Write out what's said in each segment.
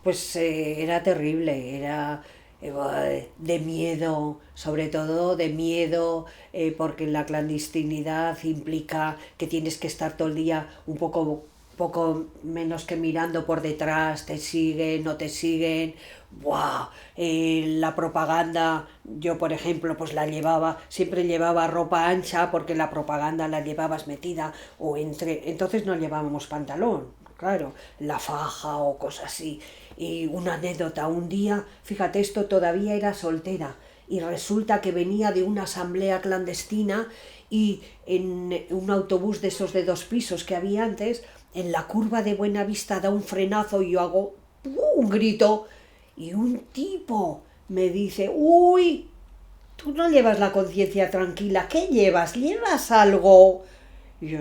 Pues era terrible, era de miedo, sobre todo de miedo, porque la clandestinidad implica que tienes que estar todo el día poco menos que mirando por detrás, te siguen, no te siguen. ¡Buah! La propaganda, yo por ejemplo, pues la llevaba, siempre llevaba ropa ancha porque la propaganda la llevabas metida o entre, entonces no llevábamos pantalón, claro, la faja o cosas así. Y una anécdota, un día, fíjate, esto todavía era soltera y resulta que venía de una asamblea clandestina y en un autobús de esos de 2 pisos que había antes, en la curva de Buenavista da un frenazo y yo hago un grito y un tipo me dice, uy, tú no llevas la conciencia tranquila, ¿qué llevas? ¿Llevas algo? Y yo,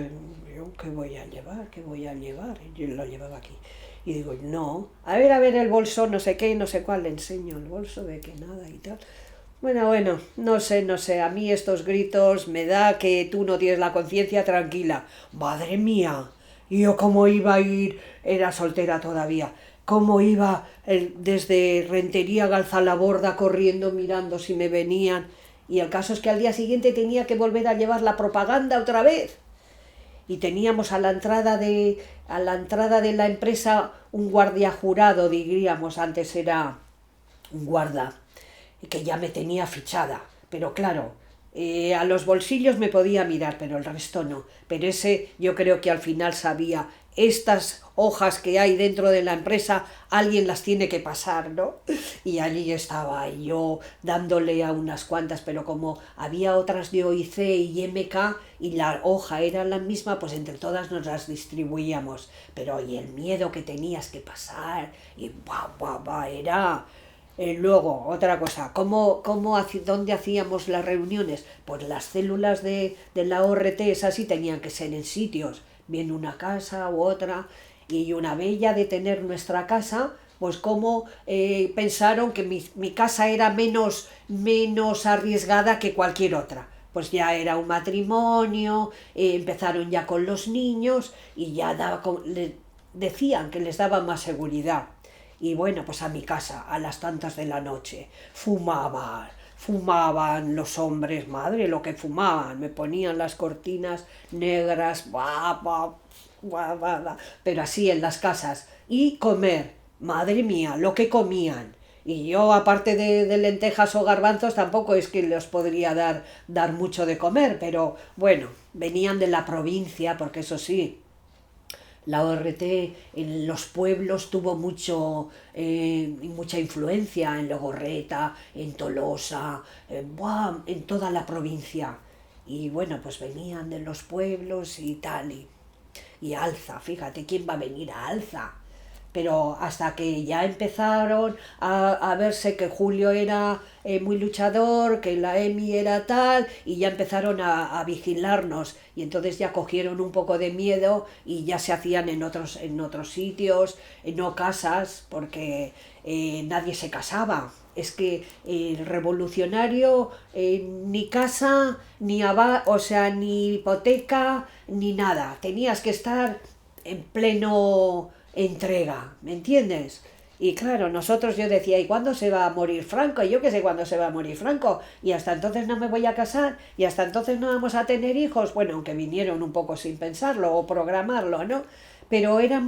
¿qué voy a llevar? ¿Qué voy a llevar? Yo lo llevaba aquí. Y digo, no, a ver el bolso, no sé qué, no sé cuál, le enseño el bolso de que nada y tal. Bueno, no sé, a mí estos gritos me da que tú no tienes la conciencia tranquila. Madre mía, y yo cómo iba a ir, era soltera todavía, cómo iba desde Rentería a Galzalaborda corriendo mirando si me venían. Y el caso es que al día siguiente tenía que volver a llevar la propaganda otra vez y teníamos a la entrada de la empresa un guardia jurado, diríamos, antes era un guarda, que ya me tenía fichada, pero claro, a los bolsillos me podía mirar, pero el resto no. Pero ese yo creo que al final sabía, estas hojas que hay dentro de la empresa, alguien las tiene que pasar, ¿no? Y allí estaba yo dándole a unas cuantas, pero como había otras de OIC y MK y la hoja era la misma, pues entre todas nos las distribuíamos. Pero y el miedo que tenías que pasar, y era... luego, otra cosa, ¿dónde hacíamos las reuniones? Pues las células de la ORT, esas sí tenían que ser en sitios, bien una casa u otra, y una bella de tener nuestra casa, pues como pensaron que mi casa era menos arriesgada que cualquier otra. Pues ya era un matrimonio, empezaron ya con los niños y ya decían que les daba más seguridad. Y bueno, pues a mi casa, a las tantas de la noche, fumaban los hombres, madre, lo que fumaban, me ponían las cortinas negras, pero así en las casas, y comer, madre mía, lo que comían. Y yo, aparte de lentejas o garbanzos, tampoco es que les podría dar mucho de comer, pero bueno, venían de la provincia, porque eso sí, la ORT en los pueblos tuvo mucha influencia en Legorreta, en Tolosa, en toda la provincia. Y bueno, pues venían de los pueblos y tal. Y Alza, fíjate, ¿quién va a venir a Alza? Pero hasta que ya empezaron a verse que Julio era muy luchador, que la Emi era tal, y ya empezaron a vigilarnos, y entonces ya cogieron un poco de miedo y ya se hacían en otros sitios, no casas, porque nadie se casaba. Es que el revolucionario ni casa, o sea, ni hipoteca, ni nada. Tenías que estar en pleno entrega, ¿me entiendes? Y claro, yo decía, ¿y cuándo se va a morir Franco? Y yo qué sé cuándo se va a morir Franco. Y hasta entonces no me voy a casar, y hasta entonces no vamos a tener hijos. Bueno, aunque vinieron un poco sin pensarlo o programarlo, ¿no? Pero había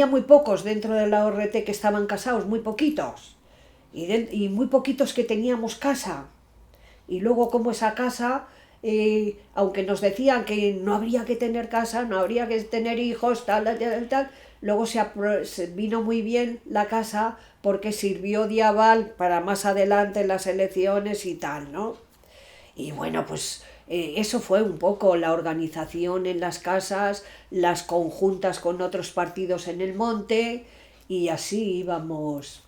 muy pocos dentro de la ORT que estaban casados, muy poquitos. Y muy poquitos que teníamos casa. Y luego como esa casa, aunque nos decían que no habría que tener casa, no habría que tener hijos, tal, luego se vino muy bien la casa porque sirvió de aval para más adelante en las elecciones y tal, ¿no? Y bueno, pues eso fue un poco la organización en las casas, las conjuntas con otros partidos en el monte, y así íbamos